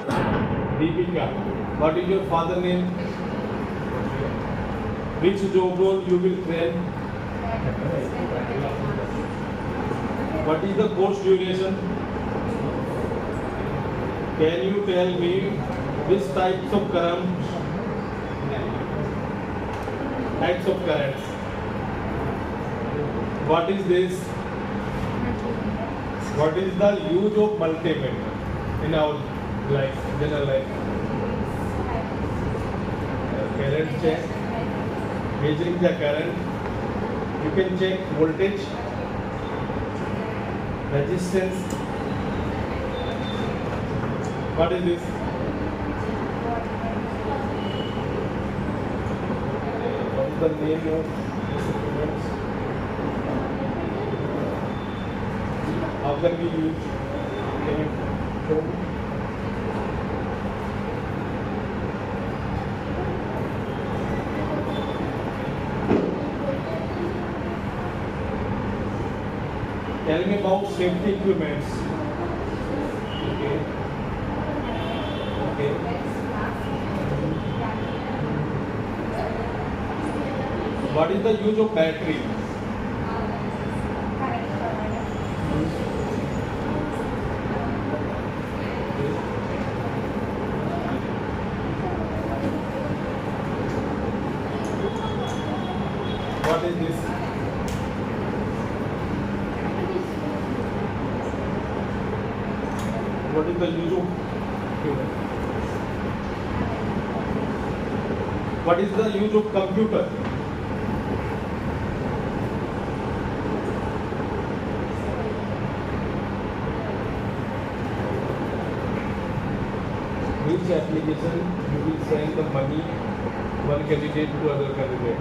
Deepika. What is your father name? Which job role you will train? What is the course duration? Can you tell me which types of currents? Types of currents. What is this? What is the use of multimeter in our life, general life? Current check, measuring the current. You can check voltage, resistance. What is this? What is the name of this instruments? How can we use? Can you show me? Tell me about safety equipments. Okay. Okay. What is the use of battery? What is this? What is the use of human? What is the use of computer? Which application you will send the money one candidate to other candidate?